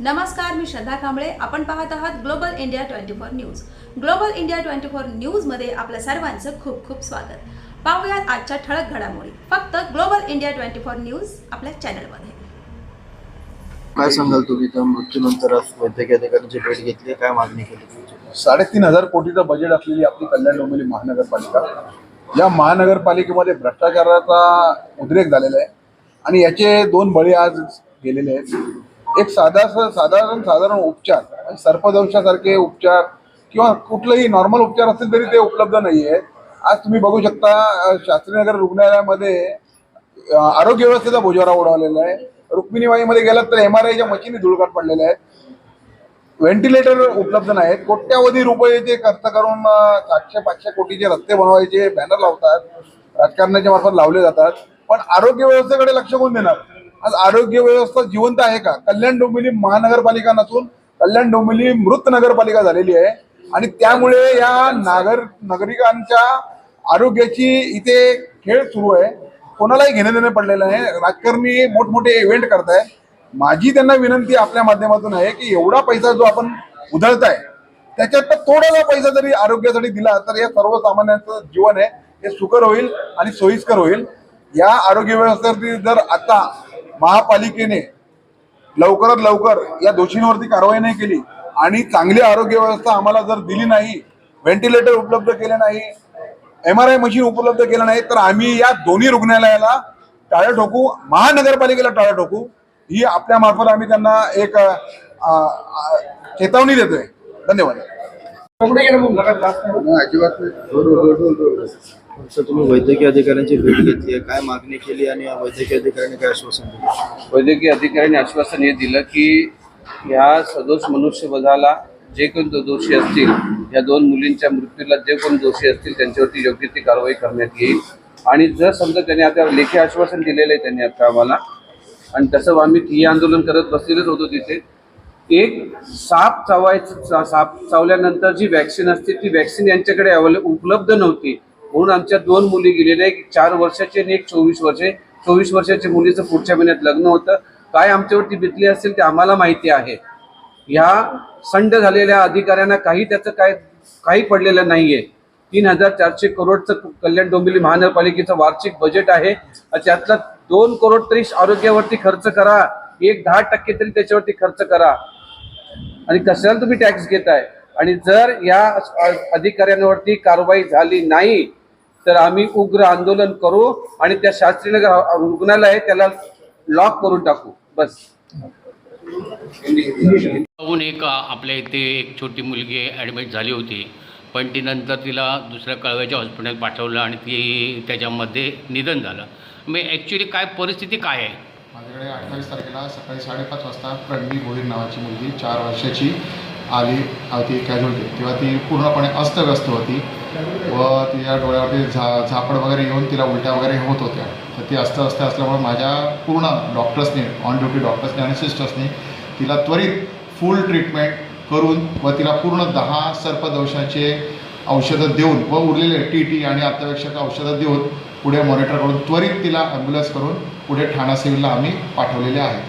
नमस्कार, मी श्रद्धा कांबळे. आपण पाहत आहात global India 24 news. Global India 24 न्यूजमध्ये आपल्या सर्वांचं खूप खूप स्वागत. पाहूयात आजच्या ठळक घडामोडी फक्त ग्लोबल इंडिया 24 न्यूज आपल्या चॅनलमध्ये. काय सांगाल तुम्ही त्या मृत्यूनंतर वैद्यकीय अधिकाऱ्यांची भेट घेतली, काय मागणी केली? 3,500 कोटीचं बजेट असलेली आपली कल्याण डोंबिवली महानगरपालिका, या महानगरपालिकेमध्ये भ्रष्टाचाराचा उद्रेक झालेला आहे आणि याचे 2 बळी आज गेलेले आहेत. एक साधारण उपचार, सर्पदंशासारखे उपचार किंवा कुठलेही नॉर्मल उपचार असतील तरी ते उपलब्ध नाही आहेत. आज तुम्ही बघू शकता शास्त्रीनगर रुग्णालयामध्ये आरोग्य व्यवस्थेचा बोजवारा उडवलेला आहे. रुक्मिणीबाईमध्ये गेलात तर MRIच्या मशीनी धुळकाट पडलेल्या आहेत. व्हेंटिलेटर उपलब्ध नाहीत. कोट्यावधी रुपयाचे खर्च करून 700-500 कोटीचे रस्ते बनवायचे बॅनर लावतात, राजकारणाच्या मार्फत लावले जातात, पण आरोग्य व्यवस्थेकडे लक्ष कोण देणार? आज आरोग्य व्यवस्था जिवंत आहे का? कल्याण डोंबिवली महानगरपालिका नसून कल्याण डोंबिवली मृत नगरपालिका झालेली आहे आणि त्यामुळे या नागरिकांच्या आरोग्याची इथे खेळ सुरू आहे. कोणालाही घेणं देणं पडलेलं आहे. राजकारणी मोठमोठे इव्हेंट करताय. माझी त्यांना विनंती आपल्या माध्यमातून आहे की एवढा पैसा जो आपण उधळताय त्याच्यात थोडासा पैसा जरी आरोग्यासाठी दिला तर या सर्वसामान्यांचं जीवन आहे हे सुकर होईल आणि सोयीस्कर होईल. या आरोग्य व्यवस्थेवरती जर आता महापालिकेने लवकरात लवकर या दोषींवरती कारवाई नाही केली आणि चांगली आरोग्य व्यवस्था आम्हाला जर दिली नाही, व्हेंटिलेटर उपलब्ध केले नाही, MRI मशीन उपलब्ध केलं नाही, तर आम्ही या दोन्ही रुग्णालयाला टाळं ठोकू, महानगरपालिकेला टाळं ठोकू. ही आपल्या मार्फत आम्ही त्यांना एक चेतावणी देतोय. धन्यवाद. अजिबात तुम्ही वैद्यकीय अधिकाऱ्यांची भेट घेतली आहे, काय मागणी केली आणि वैद्यकीय अधिकाऱ्यांनी काय आश्वासन दिलं? वैद्यकीय अधिकाऱ्यांनी आश्वासन हे दिलं की ह्या सदोष मनुष्यवधाला जे कोण दोषी असतील, या 2 मुलींच्या मृत्यूला जे कोण दोषी असतील त्यांच्यावरती योग्य ती कारवाई करण्यात येईल. आणि जर समजा त्यांनी आता लेखी आश्वासन दिलेलं आहे त्यांनी आता आम्हाला, आणि तसं आम्ही ठिय्या आंदोलन करत बसलेलंच होतो तिथे. एक साप चावल्यानंतर जी वॅक्सिन असते ती वॅक्सिन यांच्याकडे उपलब्ध नव्हती, म्हणून आमच्या 2 मुली गेलेल्या, एक 4 वर्षाची आणि एक 24 वर्षाच्या मुलीचं पुढच्या महिन्यात लग्न होतं. काय आमच्यावरती बितली असेल ते आम्हाला माहिती आहे. ह्या संड झालेल्या अधिकाऱ्यांना त्याचं काही पडलेलं नाहीये. 3,400 करोडचं कल्याण डोंबिवली महानगरपालिकेचं वार्षिक बजेट आहे. त्यातला 2 करोड तरी आरोग्यावरती खर्च करा, 10% तरी त्याच्यावरती खर्च करा. आणि कशाला तुम्ही टॅक्स घेताय? आणि जर या अधिकाऱ्यांवरती कारवाई झाली नाही तर आम्ही उग्र आंदोलन करू आणि त्या शास्त्रीनगर रुग्णालय त्याला लॉक करून टाकू. बस. एक आपल्या इथे एक छोटी मुलगी ॲडमिट झाली होती, पण ती नंतर तिला दुसऱ्या कळव्याच्या हॉस्पिटल पाठवलं आणि ती त्याच्यामध्ये निधन झालं. मग ॲक्च्युली काय परिस्थिती काय आहे? माझ्याकडे 28 तारखेला सकाळी 5:30 वाजता प्रणवी भोईर नावाची मुलगी 4 वर्षाची आली ती कॅज्युअल्टी. तेव्हा ती पूर्णपणे अस्तव्यस्त होती व तिच्या डोळ्यावरती झापड वगैरे येऊन तिला उलट्या वगैरे होत होत्या. तर ती अस्तव्यस्त असल्यामुळे माझ्या पूर्ण डॉक्टर्सनी, ऑन ड्युटी डॉक्टर्सनी आणि सिस्टर्सनी तिला त्वरित फुल ट्रीटमेंट करून व तिला पूर्ण 10 सर्पदंशाचे औषधं देऊन व उरलेले TT आणि अत्यावश्यक औषधं देऊन पुढे मॉनिटर करून त्वरित तिला ॲम्ब्युलन्स करून पुढे ठाणा सिव्हिलला आम्ही पाठवलेले आहेत.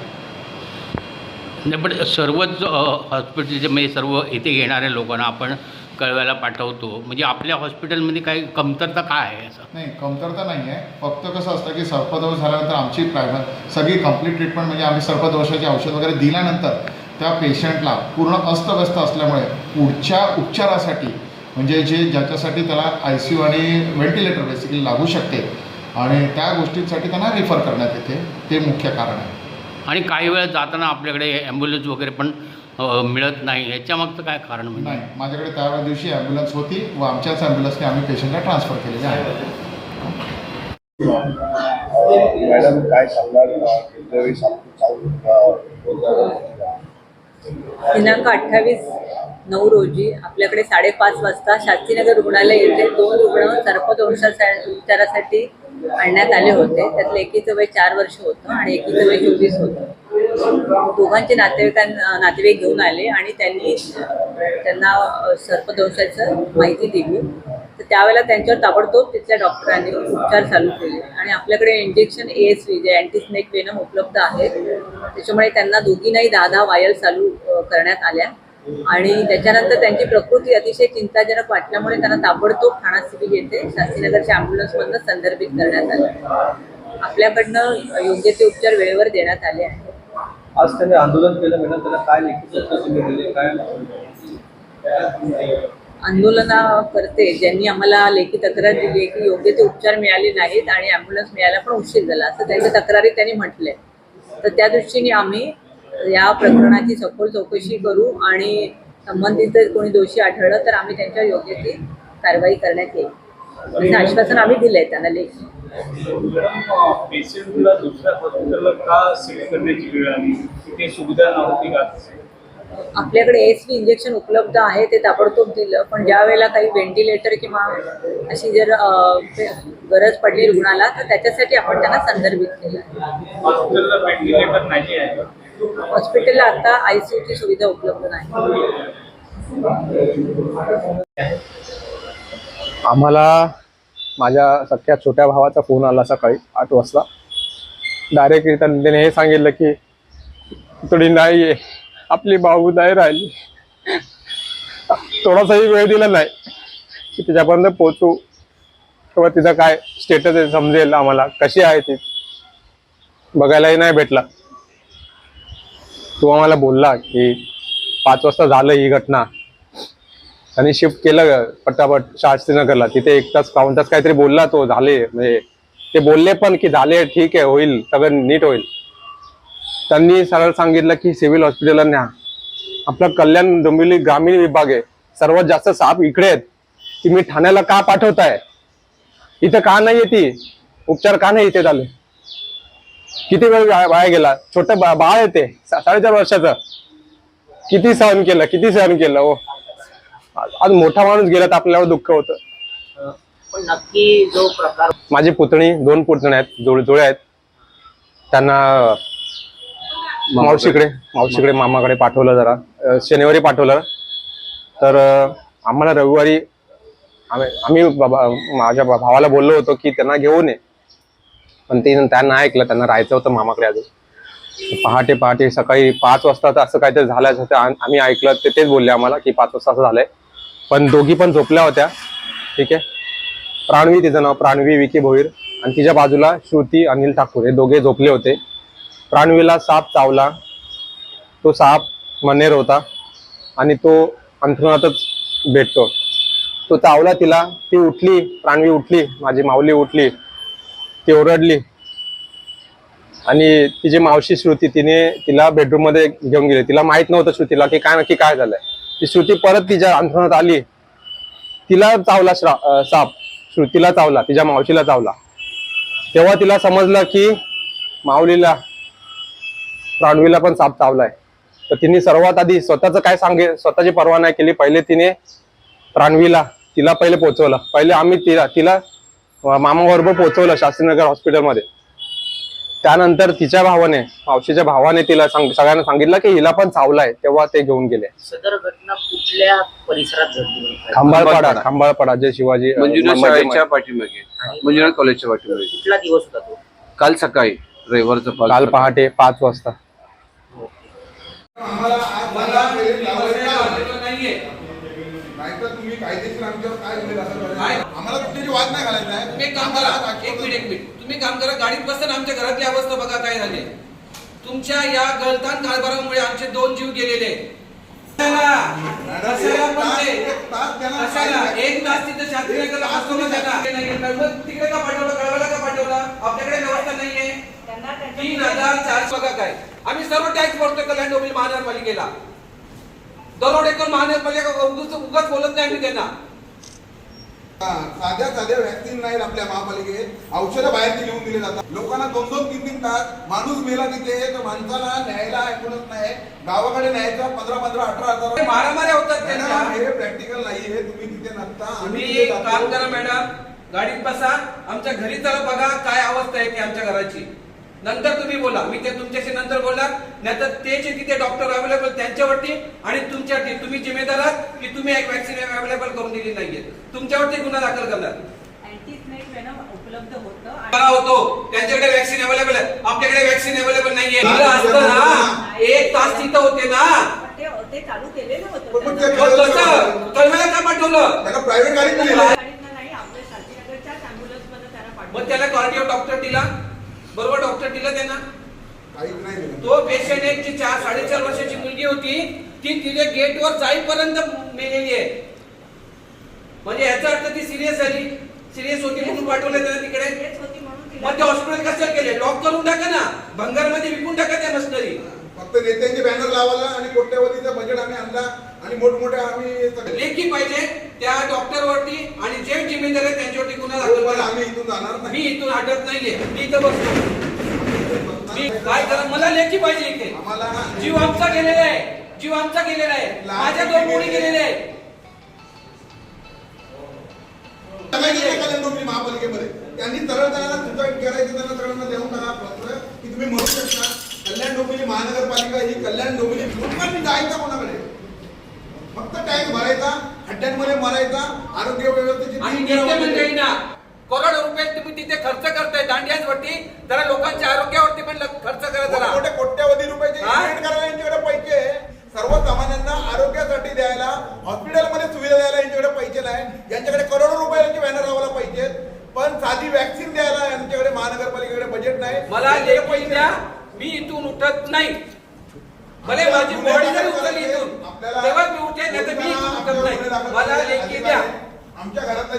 नाही, पण सर्वच हॉस्पिटलचे म्हणजे सर्व इथे येणाऱ्या लोकांना आपण कळव्याला पाठवतो, म्हणजे आपल्या हॉस्पिटलमध्ये काही कमतरता काय आहे? असं नाही, कमतरता नाही आहे. फक्त कसं असतं की सर्पदोष झाल्यानंतर आमची सगळी कंप्लीट ट्रीटमेंट म्हणजे आम्ही सर्पदोषाचे औषध वगैरे दिल्यानंतर त्या पेशंटला पूर्ण अस्तव्यस्त असल्यामुळे पुढच्या उपचारासाठी म्हणजे ज्याच्यासाठी त्याला ICU आणि व्हेंटिलेटर बेसिकली लागू शकते आणि त्या गोष्टींसाठी त्यांना रिफर करण्यात येते. ते मुख्य कारण आहे. आणि काही वेळा जाताना आपल्याकडे ॲम्ब्युलन्स वगैरे पण मिळत नाही, याच्यामागचं काय कारण? म्हणजे नाही, माझ्याकडे त्या दिवशी ॲम्ब्युलन्स होती व आमच्याच ॲम्ब्युलन्सने आम्ही पेशंटला ट्रान्सफर केलेले आहे. मॅडम काय सांगणार? दिनांक 28/9 रोजी आपल्याकडे 5:30 वाजता शास्त्रीनगर रुग्णालय येथे 2 रुग्ण सर्पदंशाच्या उपचारासाठी आणण्यात आले होते. त्यातलं एकीचं वय 4 वर्ष होतं आणि एकीचं वय 24 होतं. दोघांचे नातेवाईक घेऊन आले आणि त्यांना सर्पदंशाचं माहिती दिली. तर त्यावेळेला त्यांच्यावर ताबडतोब तिथल्या डॉक्टरांनी उपचार चालू केले आणि आपल्याकडे इंजेक्शन ASV जे अँटी स्नेक वेनम उपलब्ध आहेत, त्याच्यामुळे त्यांना दोघींनाही 10 वायल चालू करण्यात आल्या आणि त्याच्यानंतर त्यांची प्रकृती अतिशय चिंताजनक वाटल्यामुळे त्यांना ताबडतोब ठाणा सिव्हिल येथे शास्त्रीनगरच्या ॲम्ब्युलन्समधनं संदर्भित करण्यात आलं. आपल्याकडनं योग्य ते उपचार वेळेवर देण्यात आले आहेत. आज त्यांनी आंदोलन केलं मॅडम, त्याला काय लेखी तुम्ही दिले, काय आंदोलनाकर्ते ज्यांनी आम्हाला लेखी तक्रार दिली की योग्य ते उपचार मिळाले नाहीत आणि ॲम्ब्युलन्स मिळायला पण उशीर झाला असं त्यांच्या तक्रारीत त्यांनी म्हटलंय. तर त्या दृष्टीने आम्ही या प्रकरणाची सखोल चौकशी करू आणि संबंधित कोणी दोषी आढळलं तर आम्ही त्यांच्यावर योग्य ती कारवाई करण्यात येईल असं आश्वासन आम्ही दिलंय त्यांना लेखी. पेशंटला दुसऱ्या हॉस्पिटलला का शिफ्ट करण्याची वेळ आली, तिथे सुविधा नव्हती का? आपल्याकडे ASV इंजेक्शन उपलब्ध आहे ते ताबडतोब दिलं, पण ज्या वेळेला काही व्हेंटिलेटर किंवा अशी जर गरज पडली रुग्णाला तर त्याच्यासाठी आपण त्यांना संदर्भित केलं. हॉस्पिटलला व्हेंटिलेटर नाही आहे. हॉस्पिटलला आता ICU ची सुविधा उपलब्ध नाही. आम्हाला माझ्या सख्या छोट्या भावाचा फोन आला सकाळी 8 वाजता. डायरेक्टली त्याने हे सांगितलं की थोडी नाही आहे, आपली भाऊ नाही राहिली. थोडासाही वेळ दिला नाही की तिच्यापर्यंत पोहोचू किंवा तिचा काय स्टेटस आहे समजेल आम्हाला, कशी आहे ती बघायलाही नाही भेटला. तो आम्हाला बोलला की 5 वाजता झालं ही घटना आणि शिफ्ट केलं पटापट शास्त्रीनगरला. तिथे 1 तास 1 तास काहीतरी बोलला तो, झाले म्हणजे ते बोलले पण की झाले, ठीक आहे, होईल, सगळं नीट होईल. त्यांनी सरळ सांगितलं की सिव्हिल हॉस्पिटलला न्या. आपला कल्याण डोंबिवली ग्रामीण विभाग आहे, सर्वात जास्त साप इकडे आहेत, तुम्ही ठाण्याला का पाठवताय, इथं का नाही येते, उपचार का नाही इथे झाले. किती वेळ वाया गेला, छोटं बाळ येते 4.5 वर्षाचं, किती सहन केलं हो. आज मोठा माणूस गेला तर आपल्यावर दुःख होतं. पण नक्की जो प्रकार, माझी पुतणी 2 पुतण्या आहेत, जुळे आहेत, त्यांना मावशीकडे मामाकडे पाठवलं, जरा शनिवारी पाठवलं. तर आम्हाला रविवारी आम्ही माझ्या भावाला बोललो होतो की त्यांना घेऊन ये, पण त्यांना ऐकलं, त्यांना राहायचं होतं मामाकडे अजून. पहाटे सकाळी 5 वाजता तर असं काहीतरी झालं होतं, आम्ही ऐकलं, तेच बोलले आम्हाला की 5 वाजता असं झालंय. पण दोघी पण झोपल्या होत्या, ठीक आहे. प्राणवी, तिचं नाव प्राणवी विकी भोईर, आणि तिच्या बाजूला श्रुती अनिल ठाकूर, हे दोघे झोपले होते. प्राणवीला साप चावला, तो साप मनेर होता आणि तो अंथरुणातच भेटतो. तो चावला तिला, ती उठली, प्राणवी उठली, माझी माऊली उठली, ती ओरडली आणि तिची मावशी श्रुती तिला बेडरूम मध्ये घेऊन गेली. तिला माहित नव्हतं श्रुतीला की काय नक्की काय झालंय. ती श्रुती परत तिच्या अंथरुणात आली, तिला चावला साप, श्रुतीला चावला, तिच्या मावशीला चावला. तेव्हा तिला समजलं की माऊलीला, प्राणवीला पण साप चावलाय. तर तिने सर्वात आधी स्वतःची पर्वा नाही केली. पहिले तिने तिला पहिले पोहोचवलं. पहिले आम्ही तिला मामाबरोबर पोहोचवलं शास्त्रीनगर हॉस्पिटलमध्ये. त्यानंतर तिच्या मावशीच्या भावाने तिला सगळ्यांना सांगितलं की हिला पण चावलाय, तेव्हा ते घेऊन गेले. सदर घटना कुठल्या परिसरात घडली? खंबाळपाडा जे शिवाजी मंजुनाथ शाळेच्या पाठीमागे, मंजुनाथ कॉलेजच्या पाठीमागे. कुठला दिवस होता तो? काल सकाळी, रविवारचं काल पहाटे 5 वाजता. नाहीतर तुम्ही कायदेशीर आमच्यावर काय बोलेल असं आम्हाला तुमची वाद नाही घालायचा आहे. तुम्ही काम करा, एक मिनिट तुम्ही काम करा, गाडीत बसताना आमच्या घरातली अवस्था बघा काय झाली. तुमच्या या गलतान कारभारामुळे आमचे 2 जीव गेलेले. एक तास तिथे शास्त्रीनगरला बसवलं त्यांना, तिकडे का पाठवलं, कळवायला का पाठवलं, आपल्याकडे व्यवस्था नाहीये. 3,400 बघा काय, आम्ही सर्व टॅक्स भरतोय कल्याण डोंबिवली महानगरपालिकेला. दरोडेखोर महानगरपालिका उगाच बोलत नाही आम्ही त्यांना. साध्या व्हॅक्सिन नाहीत आपल्या महापालिकेत, औषधं बाहेर लिहून दिले जातात. लोकांना 2-2, 3-3 तास माणूस मेला तिथे, तर माणसाला न्यायला ऐकूनच नाही. गावाकडे न्यायचा 15-15, 18,000 मारामाऱ्या होतात त्यांच्या. हे प्रॅक्टिकल नाहीये, तुम्ही तिथे नसता. तुम्ही काम करा मॅडम, गाडीत बसा, आमच्या घरी चला, बघा काय अवस्था आहे की आमच्या घराची. नंतर तुम्ही बोला, मी ते तुमच्याशी नंतर बोलणार. नाहीतर ते जे तिथे डॉक्टर अवेलेबल त्यांच्यावरती आणि तुमच्यावरती, तुम्ही जिम्मेदार आहात की तुम्ही एक वॅक्सिन अवेलेबल करून दिली नाहीये, तुमच्यावरती गुन्हा दाखल करणार. उपलब्ध होतं बरा होतो, त्यांच्याकडे वॅक्सिन अवेलेबल आहे, आपल्याकडे वॅक्सिन अवेलेबल नाहीये. असतं ना, 1 तास तिथं होते ना, ते चालू केलेलं होतं. कळव्याला का पाठवलं? त्याला प्रायव्हेट गाडीत नेलं. नाही, आपल्या शांतीनगरच्याच ॲम्ब्युलन्समध्ये त्याला पाठवलं. मग त्याला कार्डिओ डॉक्टर दिला, बरोबर डॉक्टर दिला त्यांना. काहीच नाही दिलं. तो पेशंट एक जी 4-4.5 वर्षाची मुलगी होती, ती तिथे गेटवर जाईपर्यंत मेलेली आहे. म्हणजे याचा अर्थ ती सिरियस झाली, सिरियस होती म्हणून पाठवलं त्याला तिकडे. मग ते हॉस्पिटल कसं केले? लॉक करून टाका ना, भंगारमध्ये विकून टाका त्या मशिनरी. फक्त नेत्यांचे बॅनर लावायला आणि कोट्यावधीचा बजेट आम्ही आणला आणि मोठमोठ्या आम्ही लेखी पाहिजे त्या डॉक्टरवरती आणि जे जिम्मेदार आहे त्यांच्यावरती गुन्हा दाखल करा. आम्ही इथून जाणार मी नाही. इथून हटत नाहीये, मी इथं बसतो. मी काय करा, मला लेखी पाहिजे इथे. आम्हाला जीव आमचा गेलेला आहे, जीव आमचा गेलेला आहे, माझ्या 2 मुली गेलेल्या आहेत. डोंबिवली महापालिकेमध्ये त्यांनी तळणताळाला तुमचा करायचं, त्यांना तळणला देऊन टाका पत्र की तुम्ही म्हणू शकता कल्याण डोंबिवली महानगरपालिका ही कल्याण डोंबिवली लोकांनी जायचं कोणाकडे? फक्त टॅक्स भरायचा, खड्ड्यांमध्ये मरायचा, आरोग्य व्यवस्थेची आणि नेते मंडळींना करोडो रुपये तुम्ही तिथे खर्च करताय दांडियांवरती, जरा लोकांच्या आरोग्यावरती पण खर्च करा जरा. मोठे कोट्यावधी रुपयाचे इन्व्हेस्ट करायला यांच्याकडे पैसे, सर्वसामान्यांना आरोग्यासाठी द्यायला, हॉस्पिटलमध्ये सुविधा द्यायला यांच्याकडे पैसे नाही. यांच्याकडे करोडो रुपयाचे बॅनर लावायला पैसे, पण साधी वॅक्सिन द्यायला यांच्याकडे महानगरपालिकेकडे बजेट नाही. मला पैसे द्या, मी इथून उठत नाही. भले माझी बॉडी जरी उचलली इथून तेव्हा मी उठेन, नाही तर मी इथून उठत नाही. मला लेखी द्या. आमच्या घरात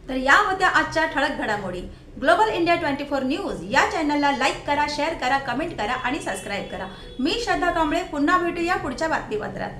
तर या होत्या आजच्या ठळक घडामोडी. ग्लोबल इंडिया 24 न्यूज या चॅनलला लाईक करा, शेअर करा, कमेंट करा आणि सबस्क्राईब करा. मी श्रद्धा कांबळे. पुन्हा भेटूया पुढच्या बातमीपत्रात.